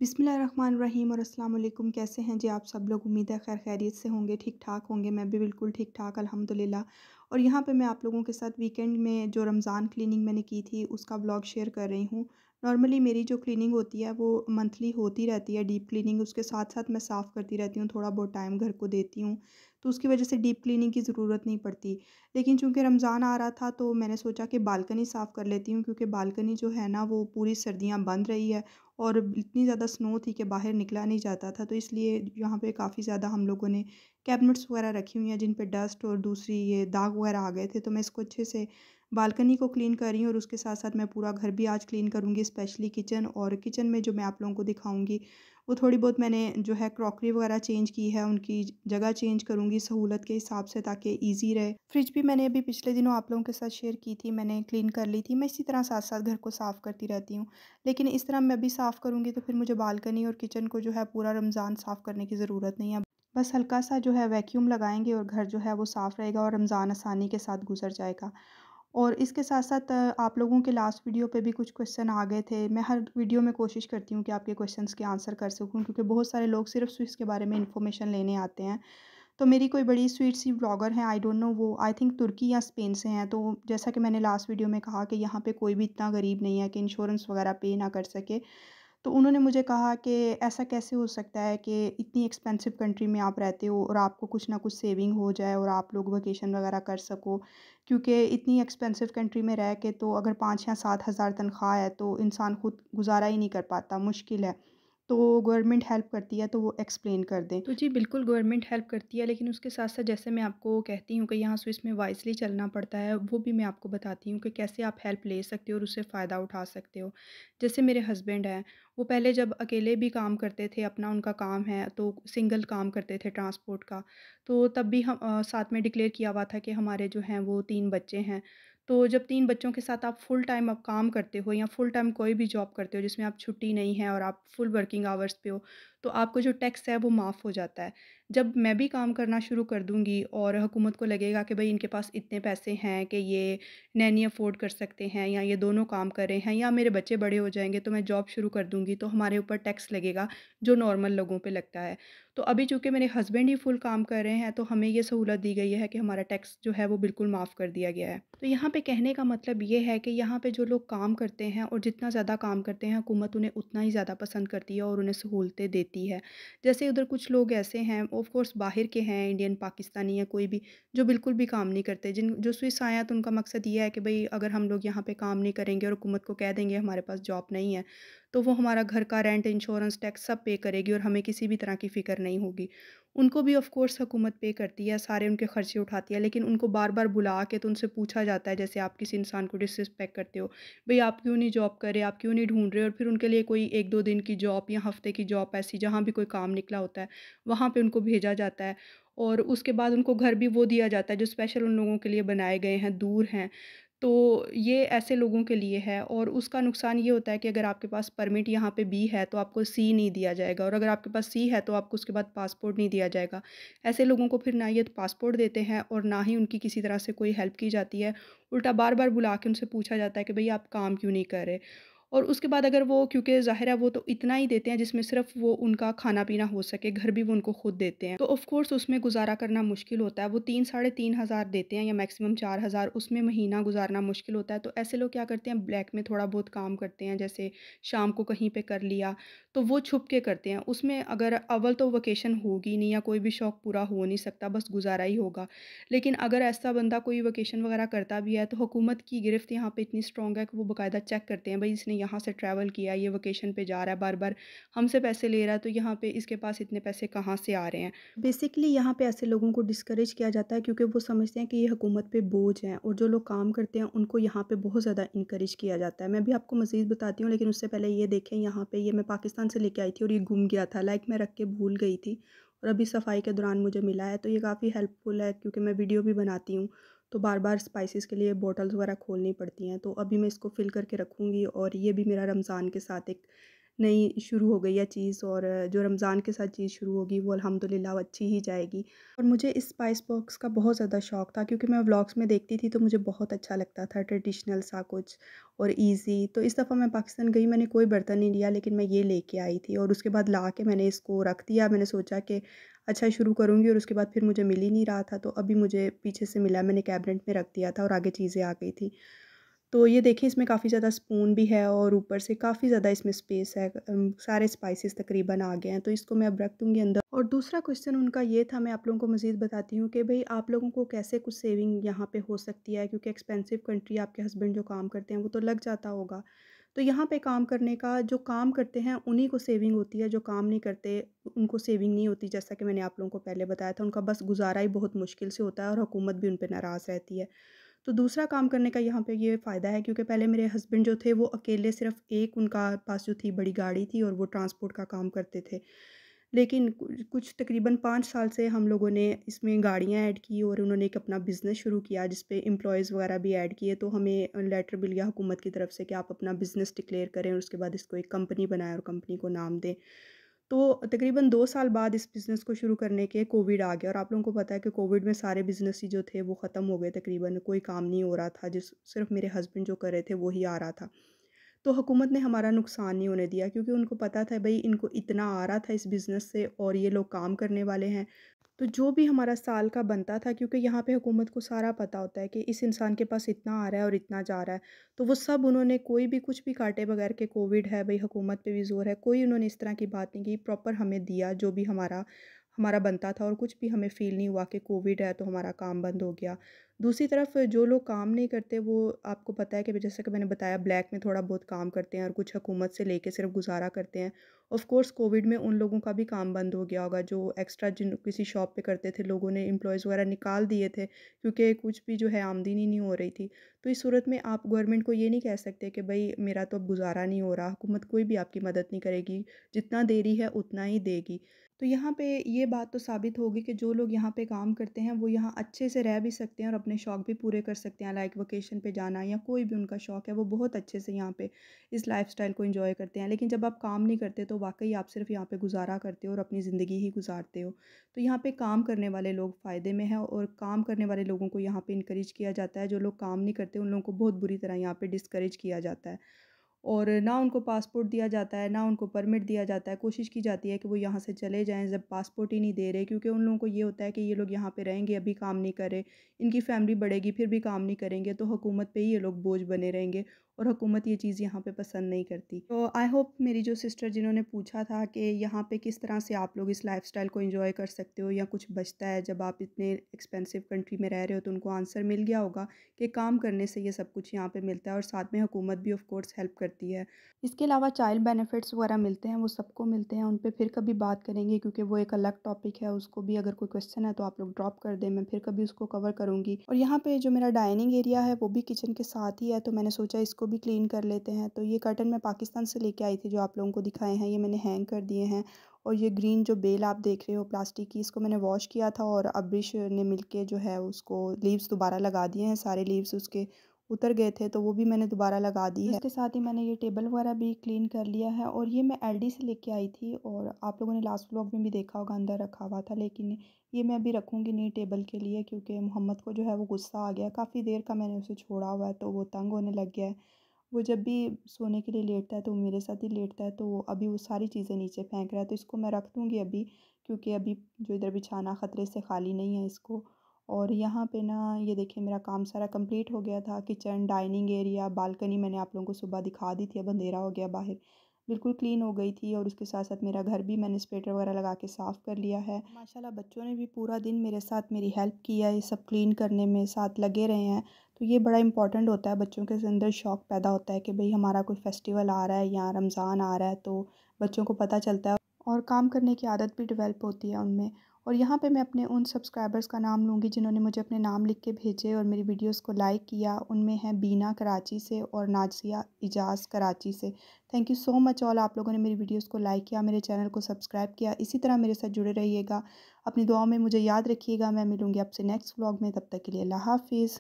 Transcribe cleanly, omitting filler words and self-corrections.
बिस्मिल्लाहिर्रहमानिर्रहीम और अस्सलाम वालेकुम। कैसे हैं जी आप सब लोग? उम्मीद है खैर खैरियत से होंगे, ठीक ठाक होंगे। मैं भी बिल्कुल ठीक ठाक अल्हम्दुलिल्लाह। और यहाँ पे मैं आप लोगों के साथ वीकेंड में जो रमज़ान क्लीनिंग मैंने की थी उसका व्लॉग शेयर कर रही हूँ। नॉर्मली मेरी जो क्लीनिंग होती है वो मंथली होती रहती है, डीप क्लीनिंग। उसके साथ साथ मैं साफ़ करती रहती हूँ, थोड़ा बहुत टाइम घर को देती हूँ, तो उसकी वजह से डीप क्लीनिंग की ज़रूरत नहीं पड़ती। लेकिन चूँकि रमज़ान आ रहा था तो मैंने सोचा कि बालकनी साफ़ कर लेती हूँ, क्योंकि बालकनी जो है ना वो पूरी सर्दियाँ बंद रही है और इतनी ज़्यादा स्नो थी कि बाहर निकला नहीं जाता था। तो इसलिए यहाँ पे काफ़ी ज़्यादा हम लोगों ने कैबिनेट्स वगैरह रखी हुई हैं जिन पे डस्ट और दूसरी ये दाग वगैरह आ गए थे। तो मैं इसको अच्छे से बालकनी को क्लीन कर रही हूँ और उसके साथ-साथ मैं पूरा घर भी आज क्लीन करूँगी, स्पेशली किचन। और किचन में जो मैं आप लोगों को दिखाऊँगी वो थोड़ी बहुत मैंने जो है क्रॉकरी वगैरह चेंज की है, उनकी जगह चेंज करूँगी सहूलत के हिसाब से ताकि ईज़ी रहे। फ्रिज भी मैंने अभी पिछले दिनों आप लोगों के साथ शेयर की थी, मैंने क्लीन कर ली थी। मैं इसी तरह साथ-साथ घर को साफ़ करती रहती हूँ। लेकिन इस तरह मैं भी साफ़ करूँगी तो फिर मुझे बालकनी और किचन को जो है पूरा रमज़ान साफ़ करने की ज़रूरत नहीं है। बस हल्का-सा जो है वैक्यूम लगाएँगे और घर जो है वो साफ़ रहेगा और रमज़ान आसानी के साथ गुज़र जाएगा। और इसके साथ-साथ आप लोगों के लास्ट वीडियो पे भी कुछ क्वेश्चन आ गए थे। मैं हर वीडियो में कोशिश करती हूँ कि आपके क्वेश्चन्स के आंसर कर सकूँ, क्योंकि बहुत सारे लोग सिर्फ़ स्विस के बारे में इन्फॉर्मेशन लेने आते हैं। तो मेरी कोई बड़ी स्वीट सी व्लॉगर हैं, आई डोंट नो, वो आई थिंक तुर्की या स्पेन से हैं। तो जैसा कि मैंने लास्ट वीडियो में कहा कि यहाँ पे कोई भी इतना गरीब नहीं है कि इंश्योरेंस वगैरह पे ना कर सके। तो उन्होंने मुझे कहा कि ऐसा कैसे हो सकता है कि इतनी एक्सपेंसिव कंट्री में आप रहते हो और आपको कुछ ना कुछ सेविंग हो जाए और आप लोग वेकेशन वगैरह कर सको। क्योंकि इतनी एक्सपेंसिव कंट्री में रह के तो अगर 5 या 7 हज़ार तनख्वाह है तो इंसान खुद गुज़ारा ही नहीं कर पाता, मुश्किल है। तो गवर्नमेंट हेल्प करती है, तो वो एक्सप्लेन कर दें। तो जी बिल्कुल गवर्नमेंट हेल्प करती है, लेकिन उसके साथ-साथ जैसे मैं आपको कहती हूँ कि यहाँ स्विस में वाइज़ली चलना पड़ता है, वो भी मैं आपको बताती हूँ कि कैसे आप हेल्प ले सकते हो और उससे फ़ायदा उठा सकते हो। जैसे मेरे हस्बैंड हैं, वो पहले जब अकेले भी काम करते थे, अपना उनका काम है, तो सिंगल काम करते थे ट्रांसपोर्ट का। तो तब भी हम साथ में डिक्लेयर किया हुआ था कि हमारे जो हैं वो 3 बच्चे हैं। तो जब 3 बच्चों के साथ आप फुल टाइम आप काम करते हो या फुल टाइम कोई भी जॉब करते हो जिसमें आप छुट्टी नहीं है और आप फुल वर्किंग आवर्स पे हो, तो आपको जो टैक्स है वो माफ़ हो जाता है। जब मैं भी काम करना शुरू कर दूँगी और हुकूमत को लगेगा कि भई इनके पास इतने पैसे हैं कि ये नैनी अफ़ोर्ड कर सकते हैं या ये दोनों काम कर रहे हैं या मेरे बच्चे बड़े हो जाएँगे तो मैं जॉब शुरू कर दूँगी, तो हमारे ऊपर टैक्स लगेगा जो नॉर्मल लोगों पे लगता है। तो अभी चूँकि मेरे हस्बैंड ही फुल काम कर रहे हैं, तो हमें ये सहूलत दी गई है कि हमारा टैक्स जो है वो बिल्कुल माफ़ कर दिया गया है। तो यहाँ पे कहने का मतलब ये है कि यहाँ पे जो लोग काम करते हैं और जितना ज़्यादा काम करते हैं, हुकूमत उन्हें उतना ही ज़्यादा पसंद करती है और उन्हें सहूलतें देती है। जैसे उधर कुछ लोग ऐसे हैं, ऑफ़ कोर्स बाहर के हैं, इंडियन, पाकिस्तानी या कोई भी, जो बिल्कुल भी काम नहीं करते। जिन जो स्विस आए हैं तो उनका मकसद ये है कि भई अगर हम लोग यहाँ पे काम नहीं करेंगे और हुकूमत को कह देंगे हमारे पास जॉब नहीं है, तो वो हमारा घर का रेंट, इंश्योरेंस, टैक्स सब पे करेगी और हमें किसी भी तरह की फ़िक्र नहीं होगी। उनको भी ऑफ़ कोर्स हुकूमत पे करती है, सारे उनके खर्चे उठाती है, लेकिन उनको बार-बार बुला के तो उनसे पूछा जाता है, जैसे आप किसी इंसान को डिसरिस्पेक्ट करते हो, भई आप क्यों नहीं जॉब कर रहे, आप क्यों नहीं ढूँढ रहे? और फिर उनके लिए कोई 1-2 दिन की जॉब या हफ़्ते की जॉब, ऐसी जहाँ भी कोई काम निकला होता है, वहाँ पे उनको भेजा जाता है। और उसके बाद उनको घर भी वो दिया जाता है जो स्पेशल उन लोगों के लिए बनाए गए हैं, दूर हैं। तो ये ऐसे लोगों के लिए है और उसका नुकसान ये होता है कि अगर आपके पास परमिट यहाँ पे बी है तो आपको सी नहीं दिया जाएगा, और अगर आपके पास सी है तो आपको उसके बाद पासपोर्ट नहीं दिया जाएगा। ऐसे लोगों को फिर ना ये पासपोर्ट देते हैं और ना ही उनकी किसी तरह से कोई हेल्प की जाती है। उल्टा बार-बार बुला के उनसे पूछा जाता है कि भई आप काम क्यों नहीं कर रहे? और उसके बाद अगर वो, क्योंकि ज़ाहिर है वो तो इतना ही देते हैं जिसमें सिर्फ़ वो उनका खाना-पीना हो सके, घर भी वो उनको खुद देते हैं। तो ऑफ़ कोर्स उसमें गुज़ारा करना मुश्किल होता है। वो 3 साढ़े 3 हज़ार देते हैं या मैक्सिमम 4,000, उसमें महीना गुज़ारना मुश्किल होता है। तो ऐसे लोग क्या करते हैं, ब्लैक में थोड़ा बहुत काम करते हैं, जैसे शाम को कहीं पे कर लिया, तो वो छुप के करते हैं। उसमें अगर अव्वल तो वेकेशन होगी नहीं या कोई भी शौक पूरा हो नहीं सकता, बस गुज़ारा ही होगा। लेकिन अगर ऐसा बंदा कोई वेकेशन वग़ैरह करता भी है, तो हुकूमत की गिरफ़्त यहाँ पे इतनी स्ट्रॉन्ग है कि वो बाकायदा चेक करते हैं, भई इसने यहाँ से ट्रैवल किया, ये वेकेशन पे जा रहा है, बार-बार हमसे पैसे ले रहा है, तो यहाँ पे इसके पास इतने पैसे कहाँ से आ रहे हैं। बेसिकली यहाँ पे ऐसे लोगों को डिस्करेज किया जाता है क्योंकि वो समझते हैं कि ये हुकूमत पे बोझ हैं, और जो लोग काम करते हैं उनको यहाँ पे बहुत ज़्यादा इनकरेज किया जाता है। मैं भी आपको मज़ीद बताती हूँ, लेकिन उससे पहले ये देखें, यहाँ पे ये मैं पाकिस्तान से लेके आई थी और ये गुम गया था, लाइक मैं रख के भूल गई थी और अभी सफाई के दौरान मुझे मिला है। तो ये काफ़ी हेल्पफुल है क्योंकि मैं वीडियो भी बनाती हूँ, तो बार-बार स्पाइसेस के लिए बॉटल्स वगैरह खोलनी पड़ती हैं। तो अभी मैं इसको फ़िल करके रखूँगी और ये भी मेरा रमज़ान के साथ एक नई शुरू हो गई है चीज़, और जो रमज़ान के साथ चीज़ शुरू होगी वो अल्हम्दुलिल्लाह अच्छी ही जाएगी। और मुझे इस स्पाइस बॉक्स का बहुत ज़्यादा शौक था, क्योंकि मैं व्लॉग्स में देखती थी तो मुझे बहुत अच्छा लगता था, ट्रेडिशनल सा कुछ और ईज़ी। तो इस दफ़ा मैं पाकिस्तान गई, मैंने कोई बर्तन नहीं लिया, लेकिन मैं ये लेके आई थी और उसके बाद ला के मैंने इसको रख दिया। मैंने सोचा कि अच्छा शुरू करूँगी, और उसके बाद फिर मुझे मिल ही नहीं रहा था, तो अभी मुझे पीछे से मिला, मैंने कैबिनेट में रख दिया था और आगे चीज़ें आ गई थी। तो ये देखिए, इसमें काफ़ी ज़्यादा स्पून भी है और ऊपर से काफ़ी ज़्यादा इसमें स्पेस है। सारे स्पाइसेस तकरीबन आ गए हैं, तो इसको मैं अब रख दूँगी अंदर। और दूसरा क्वेश्चन उनका ये था, मैं आप लोगों को मज़ीद बताती हूँ कि भई आप लोगों को कैसे कुछ सेविंग यहाँ पे हो सकती है, क्योंकि एक्सपेंसिव कंट्री, आपके हस्बैंड जो काम करते हैं वो तो लग जाता होगा। तो यहाँ पे काम करने का, जो काम करते हैं उन्हीं को सेविंग होती है, जो काम नहीं करते उनको सेविंग नहीं होती। जैसा कि मैंने आप लोगों को पहले बताया था, उनका बस गुज़ारा ही बहुत मुश्किल से होता है और हुकूमत भी उन पे नाराज़ रहती है। तो दूसरा काम करने का यहाँ पे ये फ़ायदा है, क्योंकि पहले मेरे हस्बैंड जो थे वो अकेले सिर्फ़ एक उनका पास जो थी बड़ी गाड़ी थी और वो ट्रांसपोर्ट का काम करते थे। लेकिन कुछ तकरीबन 5 साल से हम लोगों ने इसमें गाड़ियाँ ऐड की और उन्होंने एक अपना बिज़नेस शुरू किया, जिस पे एम्प्लॉइज़ वगैरह भी ऐड किए। तो हमें लेटर मिल गया हुकूमत की तरफ से कि आप अपना बिज़नेस डिक्लेयर करें और उसके बाद इसको एक कंपनी बनाएँ और कंपनी को नाम दें। तो तकरीबन 2 साल बाद इस बिज़नेस को शुरू करने के कोविड आ गया, और आप लोगों को पता है कि कोविड में सारे बिज़नेस ही जो थे वो ख़त्म हो गए तकरीबन, कोई काम नहीं हो रहा था, सिर्फ़ मेरे हस्बैंड जो कर रहे थे वो ही आ रहा था। तो हुकूमत ने हमारा नुकसान नहीं होने दिया, क्योंकि उनको पता था भई इनको इतना आ रहा था इस बिज़नेस से और ये लोग काम करने वाले हैं। तो जो भी हमारा साल का बनता था, क्योंकि यहाँ पे हुकूमत को सारा पता होता है कि इस इंसान के पास इतना आ रहा है और इतना जा रहा है, तो वो सब उन्होंने कोई भी कुछ भी काटे बगैर के कोविड है भई हुकूमत पे भी ज़ोर है, कोई उन्होंने इस तरह की बात नहीं की, प्रॉपर हमें दिया जो भी हमारा हमारा बनता था, और कुछ भी हमें फ़ील नहीं हुआ कि कोविड है तो हमारा काम बंद हो गया। दूसरी तरफ जो लोग काम नहीं करते, वो आपको पता है कि जैसे कि मैंने बताया, ब्लैक में थोड़ा बहुत काम करते हैं और कुछ हुकूमत से लेके सिर्फ़ गुज़ारा करते हैं। ऑफ़ कोर्स कोविड में उन लोगों का भी काम बंद हो गया होगा, जो एक्स्ट्रा जिन किसी शॉप पे करते थे, लोगों ने एम्प्लॉइज़ वगैरह निकाल दिए थे, क्योंकि कुछ भी जो है आमदनी नहीं हो रही थी। तो इस सूरत में आप गवर्नमेंट को ये नहीं कह सकते कि भई मेरा तो अब गुज़ारा नहीं हो रहा, हुकूमत कोई भी आपकी मदद नहीं करेगी, जितना दे रही है उतना ही देगी। तो यहाँ पे ये बात तो साबित होगी कि जो लोग यहाँ पे काम करते हैं वो यहाँ अच्छे से रह भी सकते हैं और अपने शौक भी पूरे कर सकते हैं, लाइक वेकेशन पे जाना या कोई भी उनका शौक है, वो बहुत अच्छे से यहाँ पे इस लाइफ़स्टाइल को एंजॉय करते हैं। लेकिन जब आप काम नहीं करते तो वाक़ई आप सिर्फ़ यहाँ पे गुज़ारा करते हो और अपनी ज़िंदगी ही गुज़ारते हो। तो यहाँ पे काम करने वाले लोग फ़ायदे में हैं, और काम करने वाले लोगों को यहाँ पे इनकरेज किया जाता है। जो लोग काम नहीं करते उन लोगों को बहुत बुरी तरह यहाँ पे डिस्करेज किया जाता है। और ना उनको पासपोर्ट दिया जाता है, ना उनको परमिट दिया जाता है। कोशिश की जाती है कि वो यहाँ से चले जाएँ, जब पासपोर्ट ही नहीं दे रहे, क्योंकि उन लोगों को ये होता है कि ये लोग यहाँ पे रहेंगे, अभी काम नहीं कर रहे, इनकी फैमिली बढ़ेगी, फिर भी काम नहीं करेंगे, तो हुकूमत पे ही ये लोग बोझ बने रहेंगे, और हुकूमत ये चीज़ यहाँ पे पसंद नहीं करती। तो आई होप मेरी जो सिस्टर जिन्होंने पूछा था कि यहाँ पे किस तरह से आप लोग इस लाइफ़स्टाइल को एन्जॉय कर सकते हो या कुछ बचता है जब आप इतने एक्सपेंसिव कंट्री में रह रहे हो, तो उनको आंसर मिल गया होगा कि काम करने से ये सब कुछ यहाँ पे मिलता है, और साथ में हुकूमत भी ऑफ़ कोर्स हेल्प करती है। इसके अलावा चाइल्ड बेनिफिट्स वगैरह मिलते हैं, वो सबको मिलते हैं, उन पे फिर कभी बात करेंगे, क्योंकि वो एक अलग टॉपिक है, उसको भी अगर कोई क्वेश्चन है तो आप लोग ड्रॉप कर दें, मैं फिर कभी उसको कवर करूँगी। और यहाँ पे जो मेरा डाइनिंग एरिया है वो भी किचन के साथ ही है, तो मैंने सोचा इसको भी क्लीन कर लेते हैं। तो ये कर्टन मैं पाकिस्तान से लेके आई थी, जो आप लोगों को दिखाए हैं, ये मैंने हैंग कर दिए हैं। और ये ग्रीन जो बेल आप देख रहे हो प्लास्टिक की, इसको मैंने वॉश किया था और अब्रिश ने मिलके जो है उसको लीव्स दोबारा लगा दिए हैं, सारे लीव्स उसके उतर गए थे, तो वो भी मैंने दोबारा लगा दी है। उसके साथ ही मैंने ये टेबल वगैरह भी क्लीन कर लिया है, और ये मैं एलडी से लेके आई थी, और आप लोगों ने लास्ट व्लॉग में भी देखा होगा अंदर रखा हुआ था, लेकिन ये मैं अभी रखूँगी नहीं टेबल के लिए, क्योंकि मोहम्मद को जो है वो गुस्सा आ गया, काफ़ी देर का मैंने उसे छोड़ा हुआ है, तो वो तंग होने लग गया है। वो जब भी सोने के लिए लेटता है तो वो मेरे साथ ही लेटता है, तो अभी वो सारी चीज़ें नीचे फेंक रहा है, तो इसको मैं रख दूँगी अभी, क्योंकि अभी जो इधर बिछाना ख़तरे से खाली नहीं है इसको। और यहाँ पे ना ये देखिए मेरा काम सारा कंप्लीट हो गया था, किचन, डाइनिंग एरिया, बालकनी मैंने आप लोगों को सुबह दिखा दी थी, अब अंधेरा हो गया बाहर, बिल्कुल क्लीन हो गई थी, और उसके साथ-साथ मेरा घर भी मैंने स्प्रेटर वगैरह लगा के साफ़ कर लिया है। माशाल्लाह बच्चों ने भी पूरा दिन मेरे साथ मेरी हेल्प की है, ये सब क्लीन करने में साथ लगे रहे हैं। तो ये बड़ा इम्पोर्टेंट होता है, बच्चों के अंदर शौक़ पैदा होता है कि भई हमारा कोई फेस्टिवल आ रहा है या रमज़ान आ रहा है, तो बच्चों को पता चलता है और काम करने की आदत भी डेवलप होती है उनमें। और यहाँ पे मैं अपने उन सब्सक्राइबर्स का नाम लूँगी जिन्होंने मुझे अपने नाम लिख के भेजे और मेरी वीडियोस को लाइक किया। उनमें हैं बीना कराची से और नाज़िया इजाज़ कराची से। Thank you so much all, आप लोगों ने मेरी वीडियोस को लाइक किया, मेरे चैनल को सब्सक्राइब किया। इसी तरह मेरे साथ जुड़े रहिएगा। अपनी दुआओं में मुझे याद रखिएगा। मैं मिलूँगी आपसे नेक्स्ट व्लॉग में, तब तक के लिए अल्लाह हाफ़िज़।